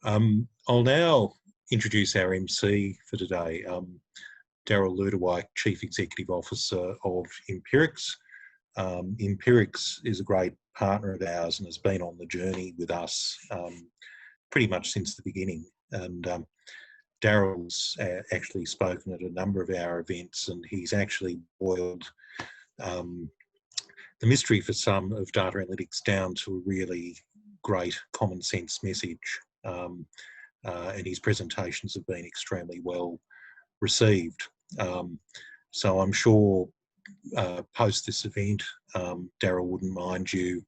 I'll now introduce our MC for today, Daryl Luderwyk, Chief Executive Officer of Empirics. Empirics is a great partner of ours and has been on the journey with us pretty much since the beginning. And Daryl's actually spoken at a number of our events, and he's actually boiled the mystery for some of data analytics down to a really great common sense message. And his presentations have been extremely well received. So I'm sure post this event, Daryl wouldn't mind you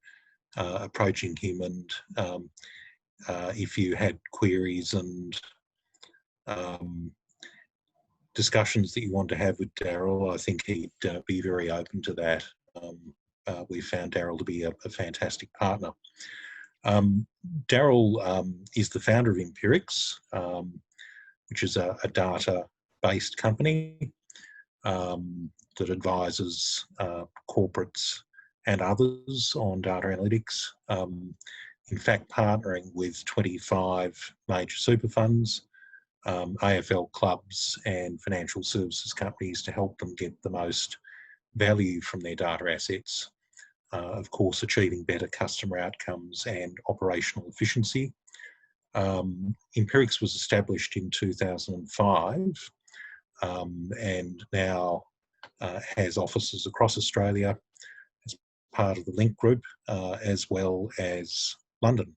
approaching him, and if you had queries and discussions that you want to have with Daryl, I think he'd be very open to that. We found Daryl to be a fantastic partner. Daryl is the founder of Empirics, which is a data-based company that advises corporates and others on data analytics. In fact, partnering with 25 major super funds, AFL clubs and financial services companies to help them get the most value from their data assets. Of course, achieving better customer outcomes and operational efficiency. Empirics was established in 2005 and now has offices across Australia as part of the Link Group, as well as London.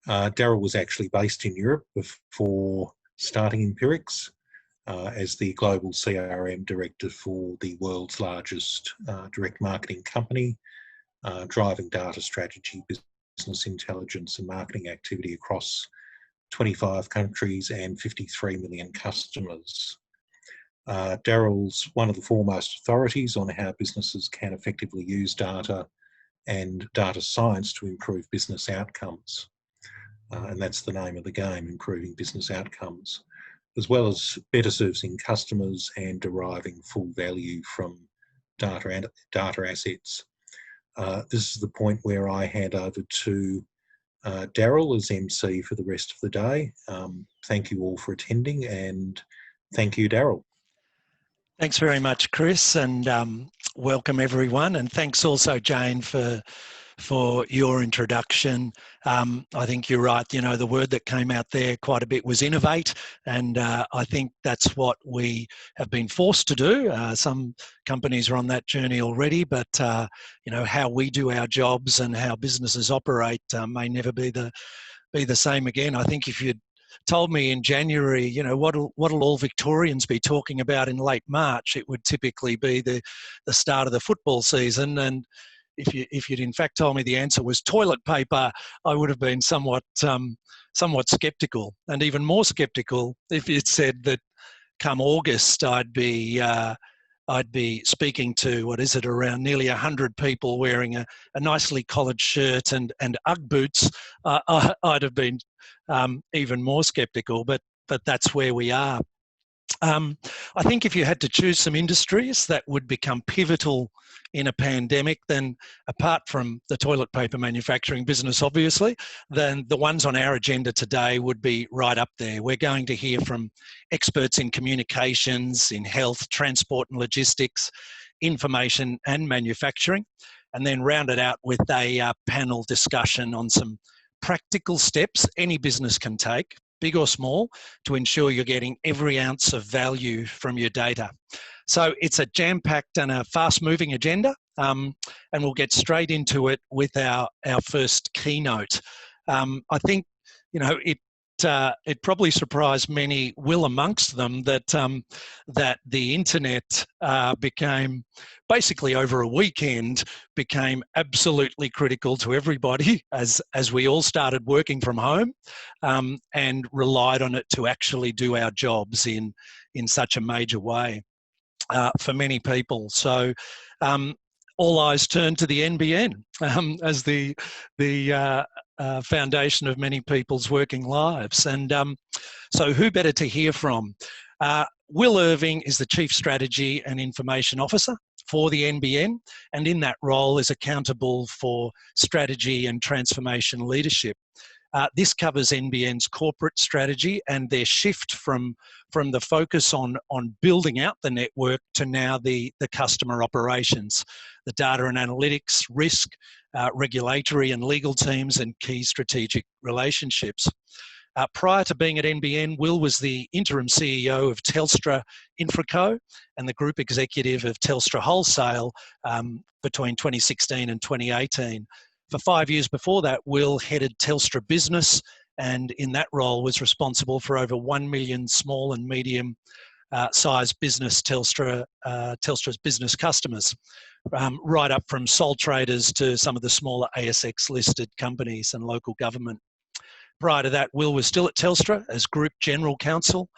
Daryl was actually based in Europe before starting Empirics as the global CRM director for the world's largest direct marketing company, driving data strategy, business intelligence and marketing activity across 25 countries and 53 million customers. Daryl's one of the foremost authorities on how businesses can effectively use data and data science to improve business outcomes. And that's the name of the game, improving business outcomes, as well as better servicing customers and deriving full value from data and data assets. This is the point where I hand over to Daryl as MC for the rest of the day. Thank you all for attending, and thank you, Daryl. Thanks very much, Chris, and welcome everyone. And thanks also, Jane, for your introduction. I think you're right. You know, the word that came out there quite a bit was innovate, and I think that's what we have been forced to do. Some companies are on that journey already, but you know, how we do our jobs and how businesses operate may never be the same again. I think if you'd told me in January, you know, what'll all Victorians be talking about in late March, it would typically be the start of the football season. And if you'd in fact told me the answer was toilet paper, I would have been somewhat sceptical, and even more sceptical if you'd said that come August I'd be speaking to, what is it, around nearly 100 people wearing a nicely collared shirt and Ugg boots. I'd have been even more sceptical, but that's where we are. I think if you had to choose some industries that would become pivotal in a pandemic, then apart from the toilet paper manufacturing business, obviously, then the ones on our agenda today would be right up there. We're going to hear from experts in communications, in health, transport and logistics, information and manufacturing, and then round it out with a panel discussion on some practical steps any business can take, big or small, to ensure you're getting every ounce of value from your data. So it's a jam-packed and a fast-moving agenda, and we'll get straight into it with our first keynote. I think, you know, it probably surprised many, Will amongst them, that that the internet became, basically over a weekend, became absolutely critical to everybody as we all started working from home and relied on it to actually do our jobs in such a major way for many people. So all eyes turned to the NBN as the foundation of many people's working lives. And so who better to hear from? Will Irving is the Chief Strategy and Information Officer for the NBN, and in that role is accountable for strategy and transformation leadership. This covers NBN's corporate strategy and their shift from the focus on building out the network to now the customer operations, the data and analytics, risk, regulatory and legal teams, and key strategic relationships. Prior to being at NBN, Will was the interim CEO of Telstra Infraco and the group executive of Telstra Wholesale between 2016 and 2018. For 5 years before that, Will headed Telstra Business, and in that role was responsible for over 1 million small and medium sized business Telstra's business customers, right up from sole traders to some of the smaller ASX listed companies and local government. Prior to that, Will was still at Telstra as Group General Counsel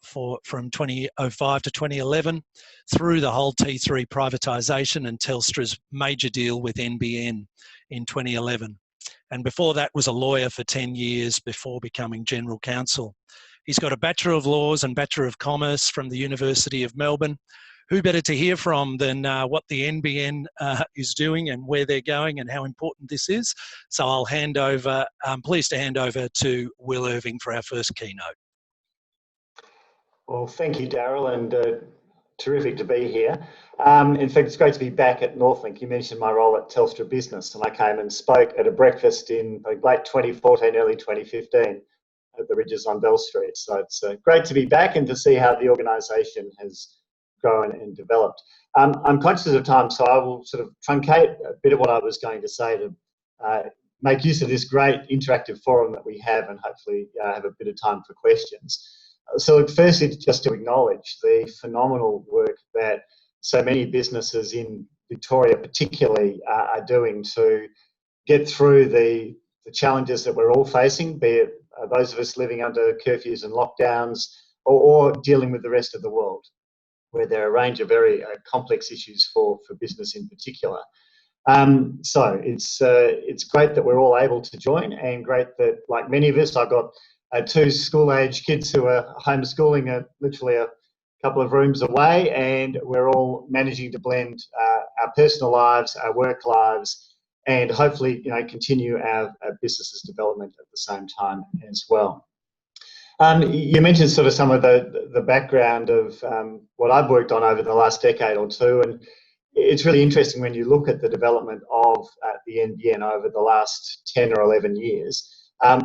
from 2005 to 2011 through the whole T3 privatisation and Telstra's major deal with NBN in 2011. And before that was a lawyer for 10 years before becoming General Counsel. He's got a Bachelor of Laws and Bachelor of Commerce from the University of Melbourne. Who better to hear from than what the NBN is doing and where they're going and how important this is. So I'm pleased to hand over to Will Irving for our first keynote. Well, thank you, Daryl, and terrific to be here. In fact, it's great to be back at Northlink. You mentioned my role at Telstra Business, and I came and spoke at a breakfast in late 2014, early 2015 at the Ridges on Bell Street. So it's great to be back and to see how the organisation has grown and developed. I'm conscious of time, so I will sort of truncate a bit of what I was going to say to make use of this great interactive forum that we have and hopefully have a bit of time for questions. So firstly, just to acknowledge the phenomenal work that so many businesses in Victoria particularly are doing to get through the challenges that we're all facing, be it those of us living under curfews and lockdowns or dealing with the rest of the world, where there are a range of very complex issues for business in particular. So it's great that we're all able to join, and great that, like many of us, I've got two school-age kids who are homeschooling literally a couple of rooms away, and we're all managing to blend our personal lives, our work lives, and hopefully, continue our business's development at the same time as well. You mentioned sort of some of the background of what I've worked on over the last decade or two, and it's really interesting when you look at the development of the NBN over the last 10 or 11 years.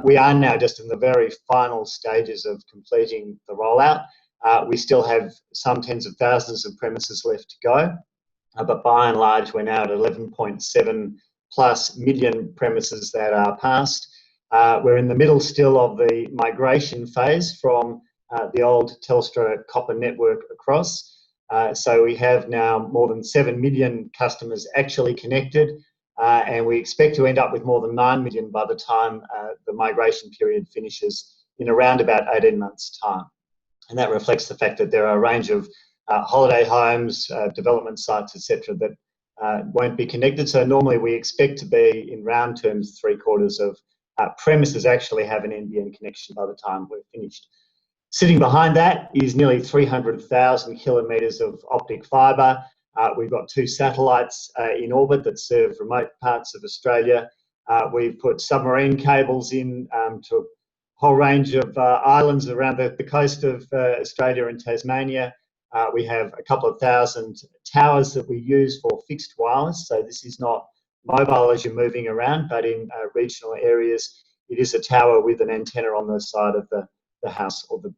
We are now just in the very final stages of completing the rollout. We still have some tens of thousands of premises left to go, but by and large, we're now at 11.7 plus million premises that are passed. We're in the middle still of the migration phase from the old Telstra copper network across. So we have now more than 7 million customers actually connected, and we expect to end up with more than 9 million by the time the migration period finishes in around about 18 months' time. And that reflects the fact that there are a range of holiday homes, development sites, etc., that won't be connected. So normally we expect to be, in round terms, 3/4 of premises actually have an NBN connection by the time we're finished. Sitting behind that is nearly 300,000 kilometres of optic fibre. We've got 2 satellites in orbit that serve remote parts of Australia. We've put submarine cables in to a whole range of islands around the coast of Australia and Tasmania. We have a couple of thousand towers that we use for fixed wireless. So this is not mobile as you're moving around, but in regional areas, it is a tower with an antenna on the side of the house or the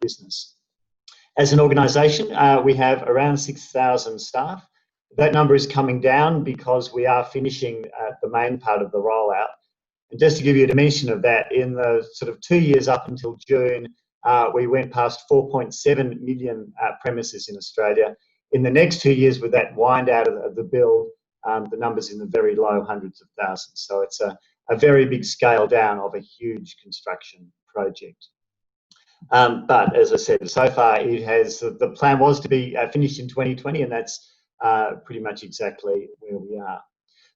business. As an organisation, we have around 6,000 staff. That number is coming down because we are finishing the main part of the rollout. And just to give you a dimension of that, in the sort of 2 years up until June, we went past 4.7 million premises in Australia. In the next 2 years, with that wind out of the build, the numbers in the very low hundreds of thousands. So it's a very big scale down of a huge construction project. But as I said, so far the plan was to be finished in 2020, and that's pretty much exactly where we are.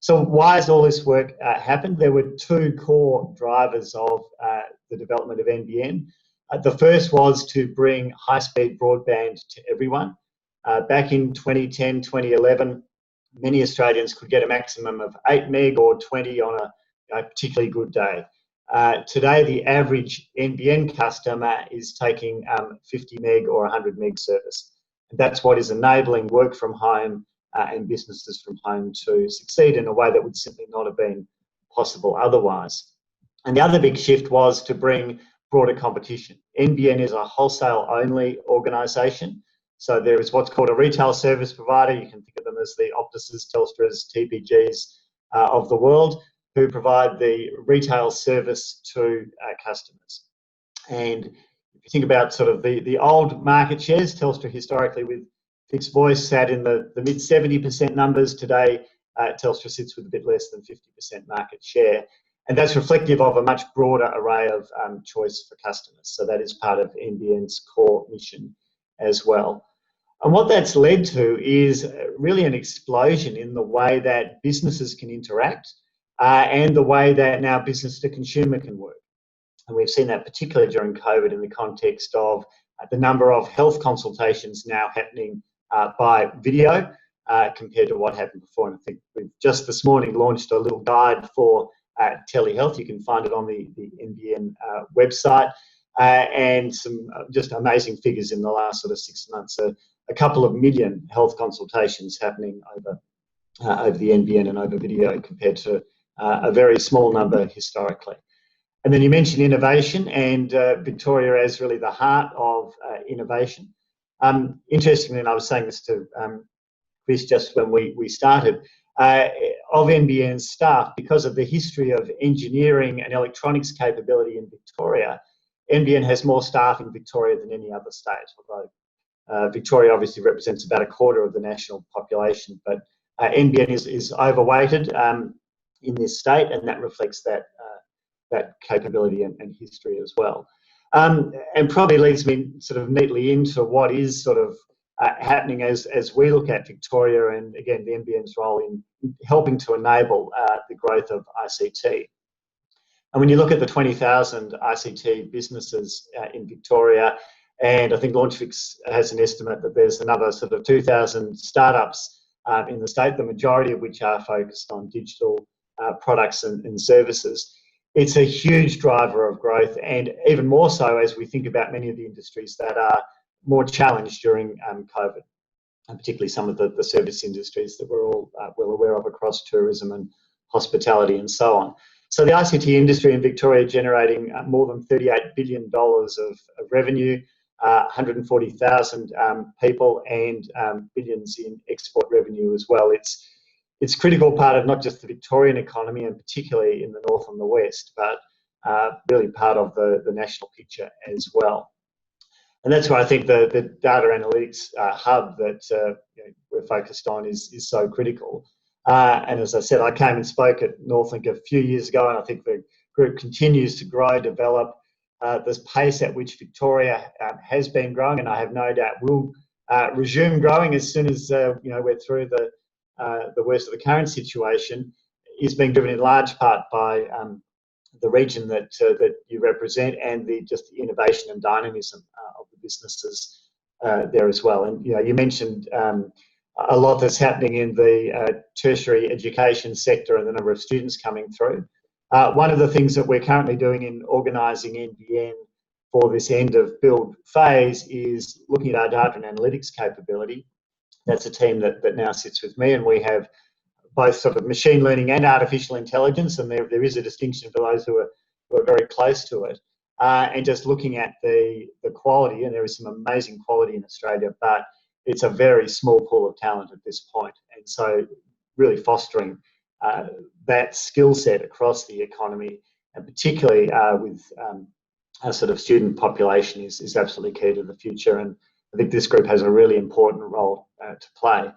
So why has all this work happened? There were 2 core drivers of the development of NBN. The first was to bring high-speed broadband to everyone. Back in 2010, 2011, many Australians could get a maximum of 8 meg or 20 on a particularly good day. Today, the average NBN customer is taking 50 meg or 100 meg service. And that's what is enabling work from home and businesses from home to succeed in a way that would simply not have been possible otherwise. And the other big shift was to bring broader competition. NBN is a wholesale-only organisation. So there is what's called a retail service provider. You can think of them as the Optuses, Telstras, TPGs of the world, who provide the retail service to customers. And if you think about sort of the old market shares, Telstra historically with fixed voice sat in the mid 70% numbers. Today, Telstra sits with a bit less than 50% market share. And that's reflective of a much broader array of choice for customers. So that is part of NBN's core mission as well. And what that's led to is really an explosion in the way that businesses can interact and the way that now business to consumer can work. And we've seen that particularly during COVID in the context of the number of health consultations now happening by video compared to what happened before. And I think we've just this morning launched a little guide for telehealth. You can find it on the NBN website, and some just amazing figures in the last sort of 6 months. A couple of million health consultations happening over the NBN and over video compared to a very small number historically. And then you mentioned innovation, and Victoria as really the heart of innovation. Interestingly, and I was saying this to Chris just when we started, of NBN's staff, because of the history of engineering and electronics capability in Victoria, NBN has more staff in Victoria than any other state, although Victoria obviously represents about a quarter of the national population, but NBN is overweighted in this state, and that reflects that capability and history as well. And probably leads me sort of neatly into what is sort of happening as we look at Victoria and, again, the NBN's role in helping to enable the growth of ICT. And when you look at the 20,000 ICT businesses in Victoria, and I think LaunchFix has an estimate that there's another sort of 2,000 startups in the state, the majority of which are focused on digital products and services. It's a huge driver of growth, and even more so as we think about many of the industries that are more challenged during COVID, and particularly some of the service industries that we're all well aware of across tourism and hospitality and so on. So the ICT industry in Victoria generating more than $38 billion of revenue, 140,000 people, and billions in export revenue as well. It's a critical part of not just the Victorian economy, and particularly in the north and the west, but really part of the national picture as well. And that's why I think the data analytics hub that we're focused on is so critical. And as I said, I came and spoke at Northlink a few years ago, and I think the group continues to grow, develop. The pace at which Victoria has been growing, and I have no doubt will resume growing as soon as we're through the worst of the current situation, is being driven in large part by the region that you represent, and just the innovation and dynamism of the businesses there as well. And you mentioned a lot that's happening in the tertiary education sector and the number of students coming through. One of the things that we're currently doing in organising NBN for this end of build phase is looking at our data and analytics capability. That's a team that now sits with me, and we have both sort of machine learning and artificial intelligence, and there is a distinction for those who are very close to it, and just looking at the quality, and there is some amazing quality in Australia, but it's a very small pool of talent at this point. And so really fostering that skill set across the economy, and particularly with our sort of student population is absolutely key to the future. And I think this group has a really important role to play.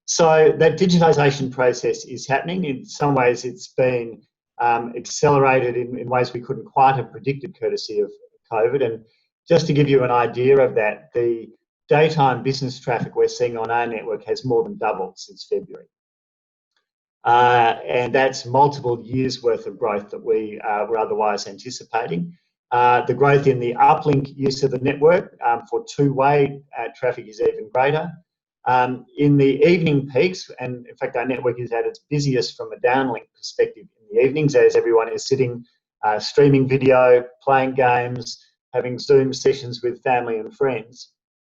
So that digitisation process is happening. In some ways, it's been accelerated in ways we couldn't quite have predicted, courtesy of COVID. And just to give you an idea of that, the daytime business traffic we're seeing on our network has more than doubled since February. And that's multiple years' worth of growth that we were otherwise anticipating. The growth in the uplink use of the network for two-way traffic is even greater. In the evening peaks, and in fact our network is at its busiest from a downlink perspective in the evenings, as everyone is sitting streaming video, playing games, having Zoom sessions with family and friends.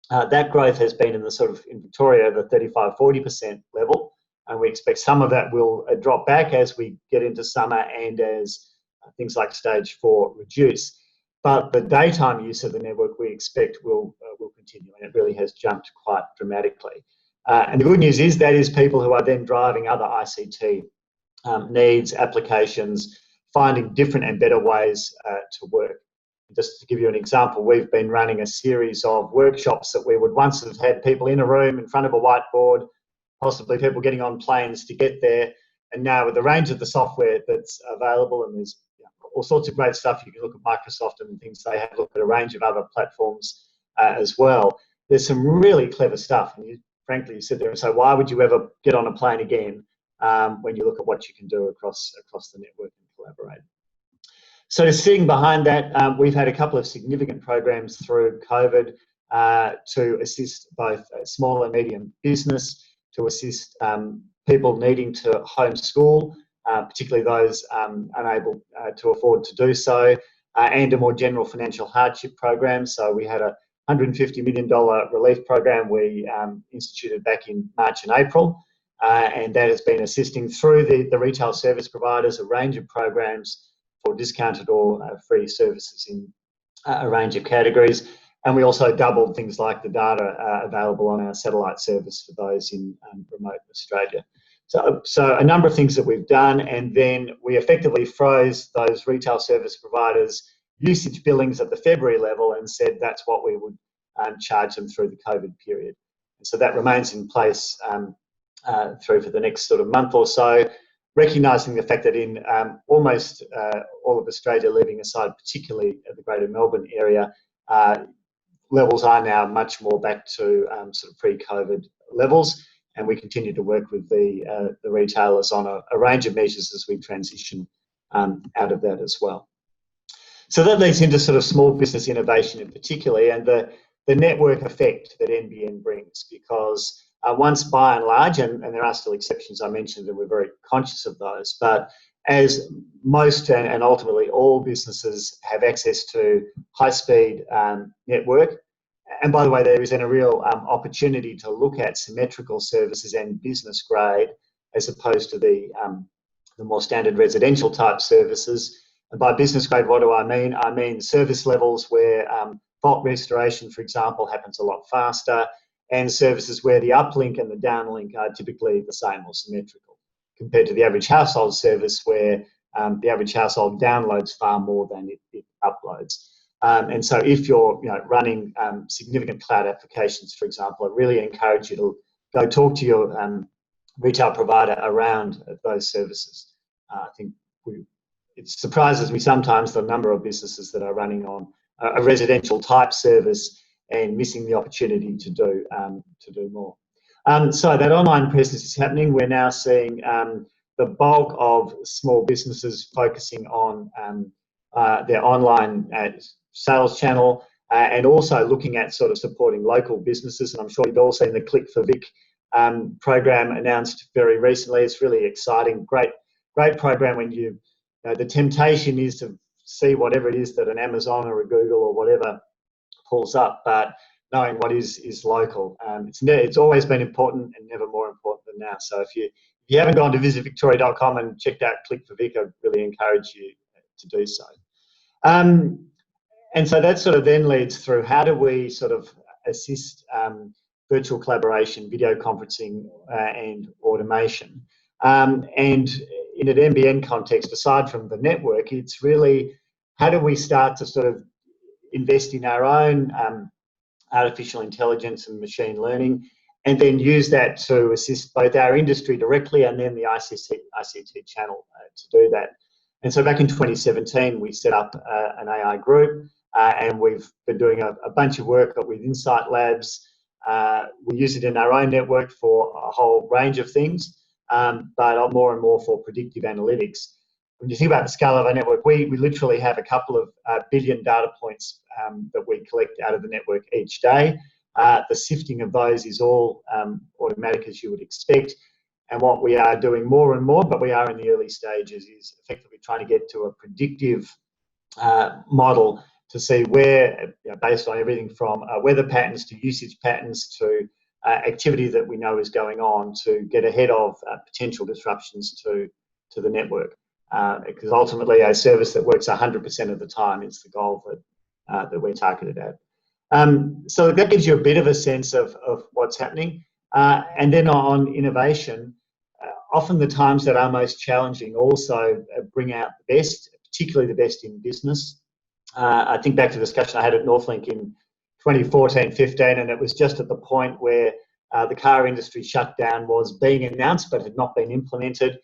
That growth has been in the sort of, in Victoria, the 35-40% level, and we expect some of that will drop back as we get into summer and as things like stage 4 reduce. But the daytime use of the network we expect will continue, and it really has jumped quite dramatically. And the good news is that is people who are then driving other ICT needs, applications, finding different and better ways to work. Just to give you an example, we've been running a series of workshops that we would once have had people in a room in front of a whiteboard, possibly people getting on planes to get there. And now with the range of the software that's available, and there's all sorts of great stuff, you can look at Microsoft and things they have, look at a range of other platforms as well. There's some really clever stuff. And frankly, you sit there and say, why would you ever get on a plane again when you look at what you can do across the network and collaborate? So sitting behind that, we've had a couple of significant programs through COVID to assist both small and medium business, to assist people needing to homeschool, particularly those unable to afford to do so, and a more general financial hardship program. So we had a $150 million relief program we instituted back in March and April, and that has been assisting through the retail service providers a range of programs for discounted or free services in a range of categories. And we also doubled things like the data available on our satellite service for those in remote Australia. So a number of things that we've done, and then we effectively froze those retail service providers' usage billings at the February level and said that's what we would charge them through the COVID period. And so that remains in place through for the next sort of month or so, recognising the fact that in almost all of Australia, leaving aside particularly the Greater Melbourne area, levels are now much more back to sort of pre-COVID levels, and we continue to work with the retailers on a range of measures as we transition out of that as well. So that leads into sort of small business innovation in particular, and the network effect that NBN brings, because once by and large, and there are still exceptions I mentioned, and we're very conscious of those, but as most and ultimately all businesses have access to high-speed network, and by the way, there is then a real opportunity to look at symmetrical services and business grade as opposed to the more standard residential type services. And by business grade, what do I mean? I mean service levels where fault restoration, for example, happens a lot faster, and services where the uplink and the downlink are typically the same or symmetrical, compared to the average household service where the average household downloads far more than it uploads. And so if you're running significant cloud applications, for example, I really encourage you to go talk to your retail provider around those services. I think it surprises me sometimes the number of businesses that are running on a residential type service and missing the opportunity to do more. So that online presence is happening. We're now seeing the bulk of small businesses focusing on their online sales channel and also looking at sort of supporting local businesses. And I'm sure you've all seen the Click for Vic program announced very recently. It's really exciting, great program when the temptation is to see whatever it is that an Amazon or a Google or whatever pulls up, but knowing what is local. It's always been important and never more important than now. So if you haven't gone to visitvictoria.com and checked out Click for Vic, I'd really encourage you to do so. And so that sort of then leads through how do we sort of assist virtual collaboration, video conferencing and automation. And in an NBN context, aside from the network, it's really how do we start to sort of invest in our own artificial intelligence and machine learning, and then use that to assist both our industry directly and then the ICT channel to do that. And so back in 2017, we set up an AI group, and we've been doing a bunch of work with Insight Labs. We use it in our own network for a whole range of things, but more and more for predictive analytics. When you think about the scale of our network, we literally have a couple of billion data points that we collect out of the network each day. The sifting of those is all automatic, as you would expect. And what we are doing more and more, but we are in the early stages, is effectively trying to get to a predictive model to see where, based on everything from weather patterns to usage patterns to activity that we know is going on, to get ahead of potential disruptions to the network. Because ultimately a service that works 100% of the time is the goal that we're targeted at. So that gives you a bit of a sense of what's happening. And then on innovation, often the times that are most challenging also bring out the best, particularly the best in business. I think back to the discussion I had at Northlink in 2014-15, and it was just at the point where the car industry shutdown was being announced but had not been implemented.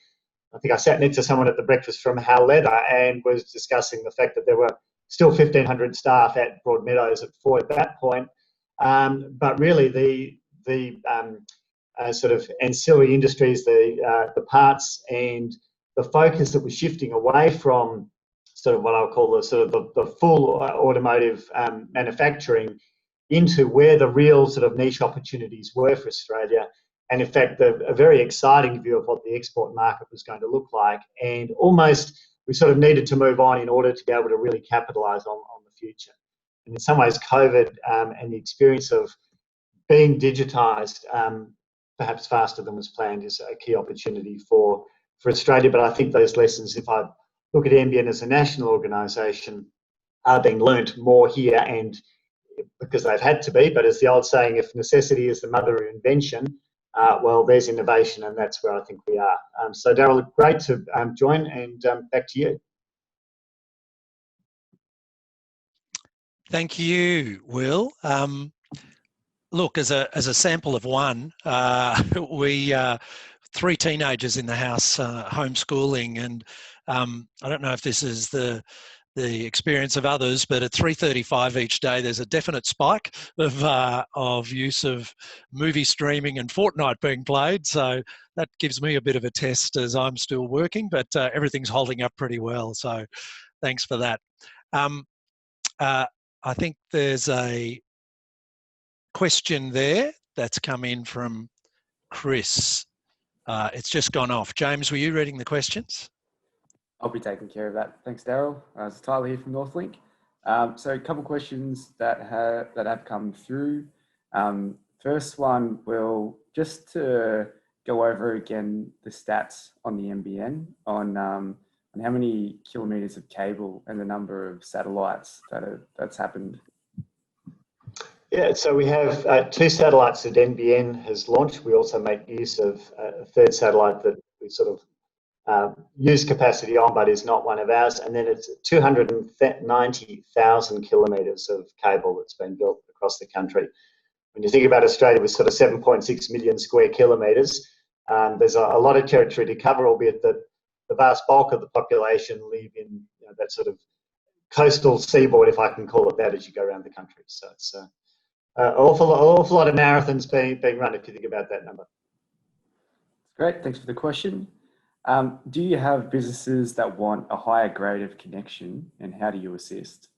I think I sat next to someone at the breakfast from Howletta and was discussing the fact that there were still 1,500 staff at Broadmeadows at that point. But really the sort of ancillary industries, the parts and the focus that was shifting away from sort of what I'll call the full automotive manufacturing into where the real sort of niche opportunities were for Australia. And in fact, a very exciting view of what the export market was going to look like. And almost we sort of needed to move on in order to be able to really capitalise on the future. And in some ways, COVID and the experience of being digitised perhaps faster than was planned is a key opportunity for Australia. But I think those lessons, if I look at NBN as a national organisation, are being learnt more here, and because they've had to be. But as the old saying, if necessity is the mother of invention, well, there's innovation, and that's where I think we are. So Daryl, great to join, and back to you. Thank you, Will. Look, as a sample of one, we 3 teenagers in the house homeschooling, and I don't know if this is the experience of others, but at 3:35 each day, there's a definite spike of use of movie streaming and Fortnite being played. So that gives me a bit of a test as I'm still working, but everything's holding up pretty well. So thanks for that. I think there's a question there that's come in from Chris. It's just gone off. James, were you reading the questions? I'll be taking care of that. Thanks, Daryl. It's Tyler here from Northlink. So a couple of questions that have come through. First one, Will, just to go over again the stats on the NBN on how many kilometres of cable and the number of satellites that's happened. Yeah, so we have 2 satellites that NBN has launched. We also make use of a 3rd satellite that we sort of use capacity on, but is not one of ours. And then it's 290,000 kilometres of cable that's been built across the country. When you think about Australia with sort of 7.6 million square kilometres, there's a lot of territory to cover, albeit that the vast bulk of the population live in that sort of coastal seaboard, if I can call it that, as you go around the country. So it's an awful lot of marathons being run if you think about that number. Great, thanks for the question. Do you have businesses that want a higher grade of connection, and how do you assist?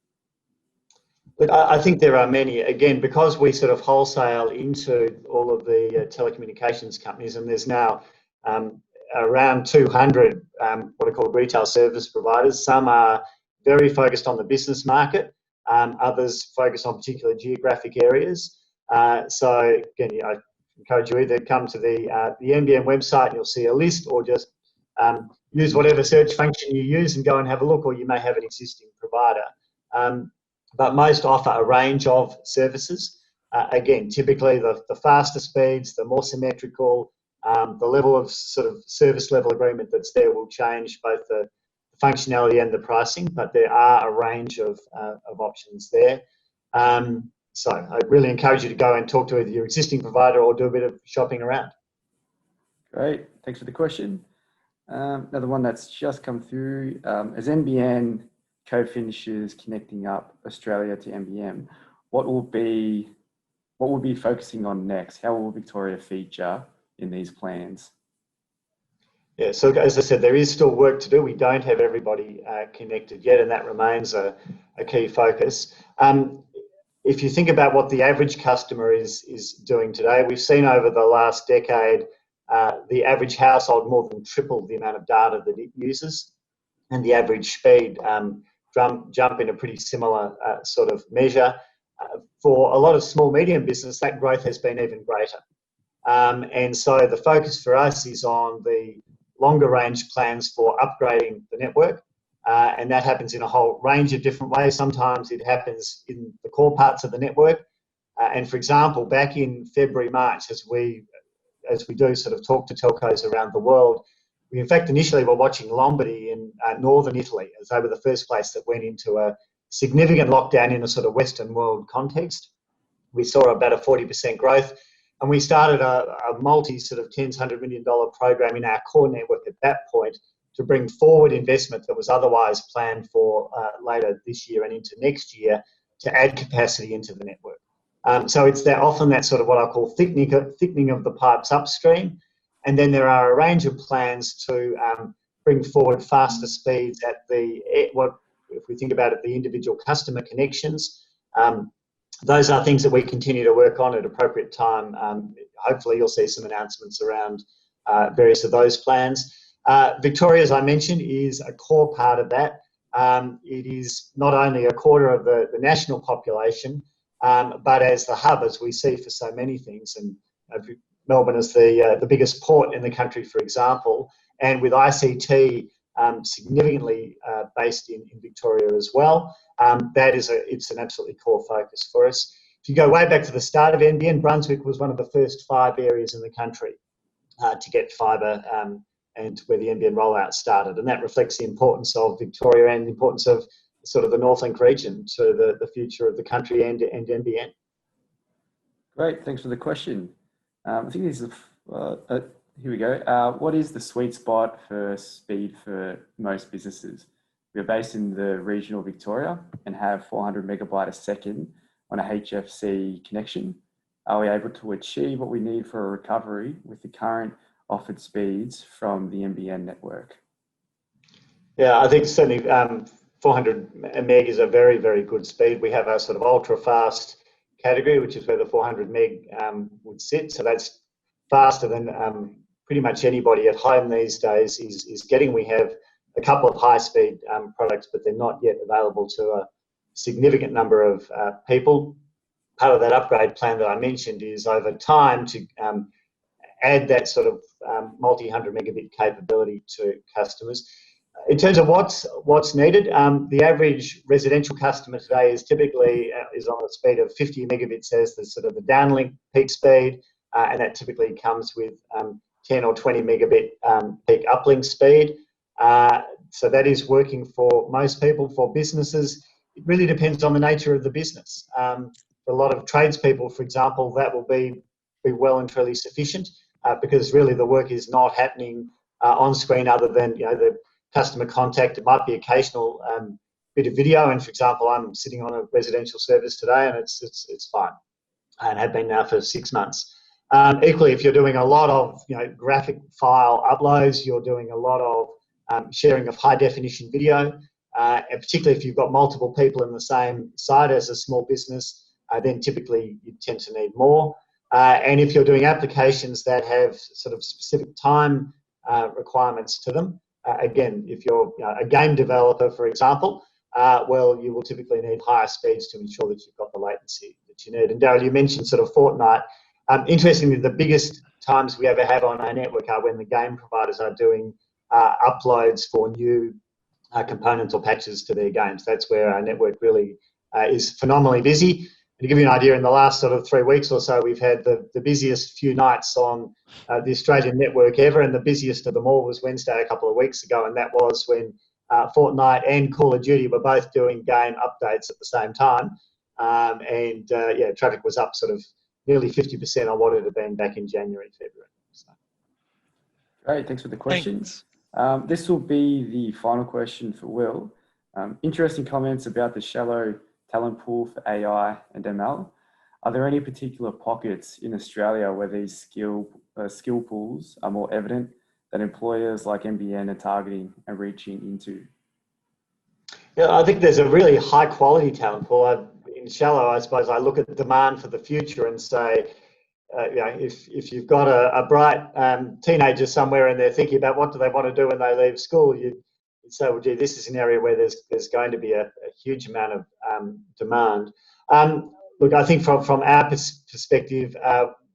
Look, I think there are many. Again, because we sort of wholesale into all of the telecommunications companies, and there's now around 200 what are called retail service providers. Some are very focused on the business market, others focus on particular geographic areas. So again, I encourage you either come to the NBN website and you'll see a list, or just use whatever search function you use and go and have a look, or you may have an existing provider. But most offer a range of services. Again, typically the faster speeds, the more symmetrical, the level of sort of service level agreement that's there will change both the functionality and the pricing, but there are a range of options there. So I really encourage you to go and talk to either your existing provider or do a bit of shopping around. Great, thanks for the question. Another one that's just come through, as NBN co-finishes connecting up Australia to NBN, what will be focusing on next? How will Victoria feature in these plans? Yeah, so as I said, there is still work to do. We don't have everybody connected yet, and that remains a key focus. If you think about what the average customer is doing today, we've seen over the last decade the average household more than triple the amount of data that it uses, and the average speed jump in a pretty similar sort of measure. For a lot of small, medium business, that growth has been even greater. And so the focus for us is on the longer range plans for upgrading the network. And that happens in a whole range of different ways. Sometimes it happens in the core parts of the network. And for example, back in February, March, as we do sort of talk to telcos around the world, we in fact initially were watching Lombardy in northern Italy, as they were the first place that went into a significant lockdown in a sort of Western world context. We saw about a 40% growth, and we started a multi sort of tens, $100 million program in our core network at that point to bring forward investment that was otherwise planned for later this year and into next year to add capacity into the network. So it's often that sort of what I call thickening of the pipes upstream. And then there are a range of plans to bring forward faster speeds at if we think about it, the individual customer connections. Those are things that we continue to work on at appropriate time. Hopefully you'll see some announcements around various of those plans. Victoria, as I mentioned, is a core part of that. It is not only a quarter of the national population, but as the hub, as we see for so many things. And Melbourne is the biggest port in the country, for example, and with ICT significantly based in Victoria as well. It's an absolutely core focus for us. If you go way back to the start of NBN, Brunswick was one of the first 5 areas in the country to get fibre and where the NBN rollout started. And that reflects the importance of Victoria and the importance of sort of the Northlink region to the future of the country and NBN. Great, thanks for the question. I think this is, here we go. What is the sweet spot for speed for most businesses? We're based in the regional Victoria and have 400 megabyte a second on a HFC connection. Are we able to achieve what we need for a recovery with the current offered speeds from the NBN network? Yeah, I think certainly 400 meg is a very, very good speed. We have a sort of ultra fast category, which is where the 400 meg would sit. So that's faster than pretty much anybody at home these days is getting. We have a couple of high-speed products, but they're not yet available to a significant number of people. Part of that upgrade plan that I mentioned is over time to add that sort of multi-100 megabit capability to customers. In terms of what's needed, the average residential customer today is typically is on a speed of 50 megabits as the sort of the downlink peak speed, and that typically comes with 10 or 20 megabit peak uplink speed. So that is working for most people. For businesses, it really depends on the nature of the business. For a lot of tradespeople, for example, that will be well and truly sufficient because really the work is not happening on screen other than the customer contact. It might be occasional bit of video, and for example, I'm sitting on a residential service today, and it's fine, and have been now for 6 months. Equally, if you're doing a lot of graphic file uploads, you're doing a lot of sharing of high definition video, and particularly if you've got multiple people in the same site as a small business, then typically you tend to need more. And if you're doing applications that have sort of specific time requirements to them, again, if you're a game developer, for example, well, you will typically need higher speeds to ensure that you've got the latency that you need. And Daryl, you mentioned sort of fortnight. Interestingly, the biggest times we ever have on our network are when the game providers are doing uploads for new components or patches to their games. That's where our network really is phenomenally busy. And to give you an idea, in the last sort of 3 weeks or so, we've had the busiest few nights on the Australian network ever, and the busiest of them all was Wednesday a couple of weeks ago, and that was when Fortnite and Call of Duty were both doing game updates at the same time. Yeah, traffic was up sort of nearly 50% on what it had been back in January, February. So. Great, thanks for the questions. This will be the final question for Will. Interesting comments about the shallow talent pool for AI and ML. Are there any particular pockets in Australia where these skill pools are more evident that employers like NBN are targeting and reaching into? Yeah, I think there's a really high quality talent pool. In shallow, I suppose I look at the demand for the future and say, if you've got a bright teenager somewhere and they're thinking about what do they want to do when they leave school, you'd say, well, gee, this is an area where there's going to be a huge amount of demand. Look, I think from our perspective,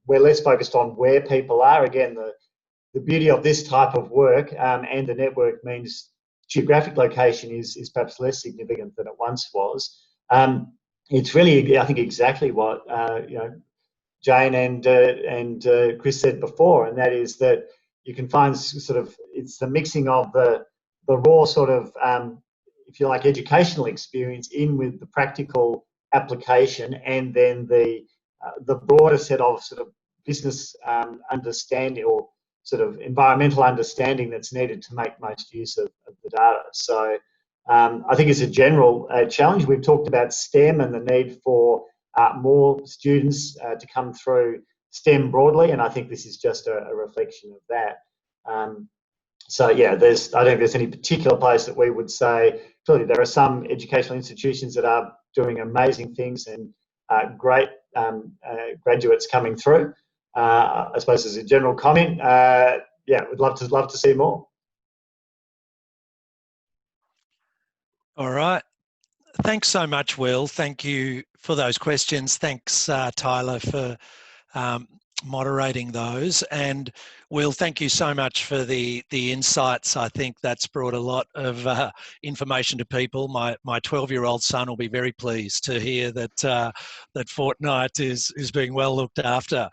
we're less focused on where people are. Again, the beauty of this type of work and the network means geographic location is perhaps less significant than it once was. It's really, I think, exactly what Jane and Chris said before, and that is that you can find sort of, it's the mixing of the raw sort of, if you like, educational experience in with the practical application, and then the broader set of sort of business understanding or sort of environmental understanding that's needed to make most use of the data. So I think it's a general challenge. We've talked about STEM and the need for more students to come through STEM broadly, and I think this is just a reflection of that. So yeah, I don't think there's any particular place that we would say. Clearly, there are some educational institutions that are doing amazing things and great graduates coming through. I suppose as a general comment, yeah, we'd love to see more. All right. Thanks so much, Will. Thank you for those questions. Thanks, Tyler, for moderating those. And Will, thank you so much for the insights. I think that's brought a lot of information to people. My 12-year-old son will be very pleased to hear that that Fortnite is being well looked after.